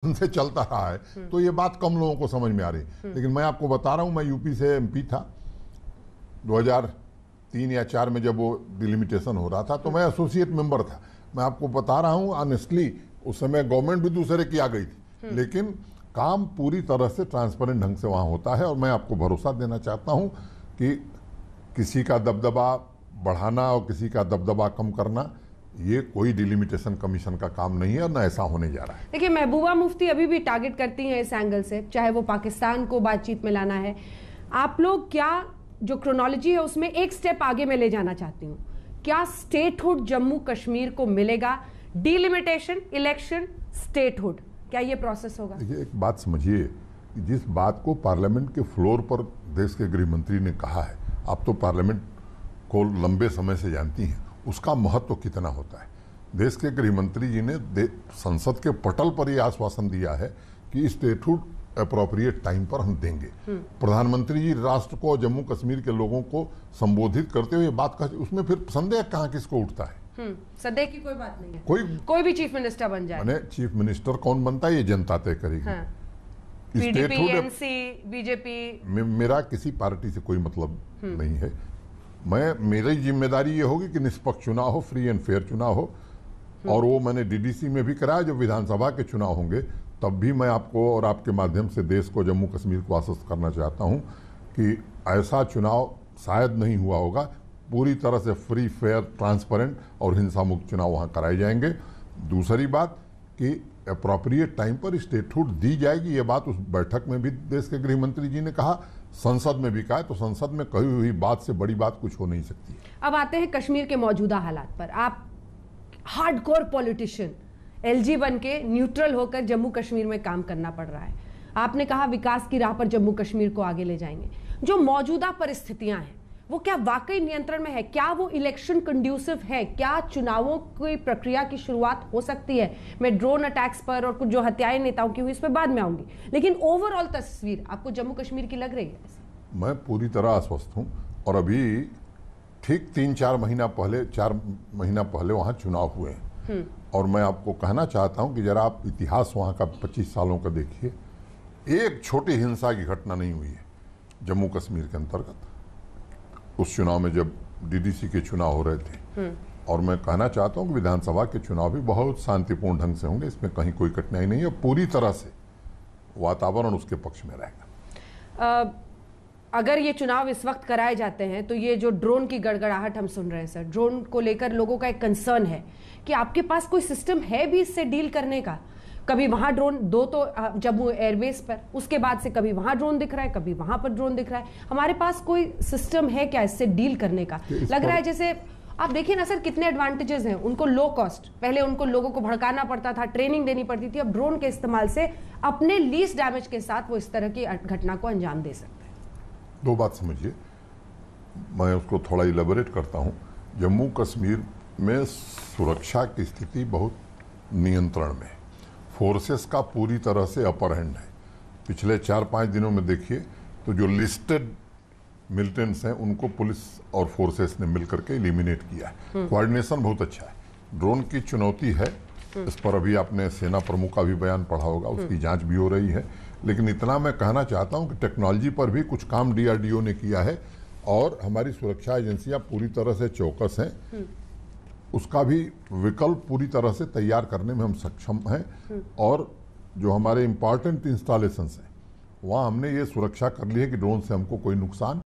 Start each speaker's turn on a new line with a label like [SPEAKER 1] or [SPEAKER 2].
[SPEAKER 1] से चलता रहा है, तो ये बात कम लोगों को समझ में आ रही। लेकिन मैं आपको बता रहा हूं, मैं यूपी से एमपी था 2003 या 4 में, जब वो डिलिमिटेशन हो रहा था, तो मैं एसोसिएट मेंबर था। मैं आपको बता रहा हूं ऑनेस्टली, उस समय गवर्नमेंट भी दूसरे की आ गई थी, लेकिन काम पूरी तरह से ट्रांसपेरेंट ढंग से वहां होता है। और मैं आपको भरोसा देना चाहता हूं कि किसी का दबदबा बढ़ाना और किसी का दबदबा कम करना, ये कोई डिलिमिटेशन कमीशन का काम नहीं है और ना ऐसा होने जा रहा है।
[SPEAKER 2] देखिए, महबूबा मुफ्ती अभी भी टारगेट करती हैं इस एंगल से, चाहे वो पाकिस्तान को बातचीत में लाना है। आप लोग क्या जो क्रोनोलॉजी है उसमें एक स्टेप आगे में ले जाना चाहती हूँ, क्या स्टेटहुड जम्मू कश्मीर को मिलेगा? डिलिमिटेशन, इलेक्शन, स्टेटहुड, क्या ये प्रोसेस होगा?
[SPEAKER 1] देखिए, एक बात समझिए, जिस बात को पार्लियामेंट के फ्लोर पर देश के गृह मंत्री ने कहा है, आप तो पार्लियामेंट को लंबे समय से जानती हैं, उसका महत्व कितना होता है। देश के गृह मंत्री जी ने संसद के पटल पर यह आश्वासन दिया है कि स्टेटहुड अप्रोप्रिएट टाइम पर हम देंगे। प्रधानमंत्री जी राष्ट्र को, जम्मू कश्मीर के लोगों को संबोधित करते हुए बात कही, उसमें फिर संदेह कहाँ किसको उठता है?
[SPEAKER 2] संदेह की कोई बात नहीं है।
[SPEAKER 1] कोई
[SPEAKER 2] भी चीफ मिनिस्टर बन जाए,
[SPEAKER 1] मैंने चीफ मिनिस्टर कौन बनता है ये जनता तय करेगी।
[SPEAKER 2] हाँ। पीडीपी, एनसी, बीजेपी,
[SPEAKER 1] मेरा किसी पार्टी से कोई मतलब नहीं है। मेरी जिम्मेदारी ये होगी कि निष्पक्ष चुनाव हो, फ्री एंड फेयर चुनाव हो। और वो मैंने डीडीसी में भी कराया। जब विधानसभा के चुनाव होंगे तब भी मैं आपको और आपके माध्यम से देश को, जम्मू कश्मीर को आश्वस्त करना चाहता हूं कि ऐसा चुनाव शायद नहीं हुआ होगा। पूरी तरह से फ्री, फेयर, ट्रांसपेरेंट और हिंसा मुक्त चुनाव वहां कराए जाएंगे। दूसरी बात कि अप्रोप्रिएट टाइम पर स्टेटहुड दी जाएगी, ये बात उस बैठक में भी देश के गृह मंत्री जी ने कहा, संसद में भी कहा। तो संसद में कही हुई बात से बड़ी बात कुछ हो नहीं सकती।
[SPEAKER 2] अब आते हैं कश्मीर के मौजूदा हालात पर। आप हार्डकोर पॉलिटिशियन, एलजी बन के न्यूट्रल होकर जम्मू कश्मीर में काम करना पड़ रहा है। आपने कहा विकास की राह पर जम्मू कश्मीर को आगे ले जाएंगे। जो मौजूदा परिस्थितियां हैं वो क्या वाकई नियंत्रण में है? क्या वो इलेक्शन कंड्यूसिव है? क्या चुनावों की प्रक्रिया की शुरुआत हो सकती है? मैं ड्रोन अटैक्स पर और कुछ जो हत्याएं नेताओं की हुई इस पर बाद में आऊंगी, लेकिन ओवरऑल तस्वीर आपको जम्मू कश्मीर की लग रही है?
[SPEAKER 1] मैं पूरी तरह आश्वस्त हूं। और अभी ठीक 3-4 महीना पहले, 4 महीना पहले वहां चुनाव हुए हैं। और मैं आपको कहना चाहता हूं कि जरा आप इतिहास वहां का 25 सालों का देखिए, एक छोटी हिंसा की घटना नहीं हुई है जम्मू कश्मीर के अंतर्गत। उस चुनाव में जब डीडीसी के चुनाव हो रहे थे, और मैं कहना चाहता हूं कि विधानसभा के चुनाव भी बहुत शांतिपूर्ण ढंग से होंगे, इसमें कहीं कोई कठिनाई नहीं है। पूरी तरह से वातावरण उसके पक्ष में रहेगा।
[SPEAKER 2] अगर ये चुनाव इस वक्त कराए जाते हैं तो ये जो ड्रोन की गड़गड़ाहट हम सुन रहे हैं सर, ड्रोन को लेकर लोगों का एक कंसर्न है कि आपके पास कोई सिस्टम है भी इससे डील करने का? कभी वहां ड्रोन, दो तो जम्मू एयरबेस पर, उसके बाद से कभी वहां ड्रोन दिख रहा है, कभी वहां पर ड्रोन दिख रहा है। हमारे पास कोई सिस्टम है क्या इससे डील करने का? लग रहा है जैसे आप देखिए ना सर, कितने एडवांटेजेस हैं उनको। लो कॉस्ट, पहले उनको लोगों को भड़काना पड़ता था, ट्रेनिंग देनी पड़ती थी। अब ड्रोन के इस्तेमाल से अपने लीस्ट डैमेज के साथ वो इस तरह की घटना को अंजाम दे सकते हैं।
[SPEAKER 1] दो बात समझिए, मैं उसको थोड़ा इलेबोरेट करता हूं। जम्मू कश्मीर में सुरक्षा की स्थिति बहुत नियंत्रण में है। फोर्सेस का पूरी तरह से अपर हैंड है। पिछले 4-5 दिनों में देखिए तो जो लिस्टेड मिलिटेंट्स हैं उनको पुलिस और फोर्सेस ने मिलकर के एलिमिनेट किया है। कोऑर्डिनेशन बहुत अच्छा है। ड्रोन की चुनौती है, इस पर अभी आपने सेना प्रमुख का भी बयान पढ़ा होगा, उसकी जांच भी हो रही है। लेकिन इतना मैं कहना चाहता हूं कि टेक्नोलॉजी पर भी कुछ काम डीआरडीओ ने किया है और हमारी सुरक्षा एजेंसियां पूरी तरह से चौकस हैं। उसका भी विकल्प पूरी तरह से तैयार करने में हम सक्षम हैं। और जो हमारे इंपॉर्टेंट इंस्टॉलेशंस हैं वहां हमने ये सुरक्षा कर ली है कि ड्रोन से हमको कोई नुकसान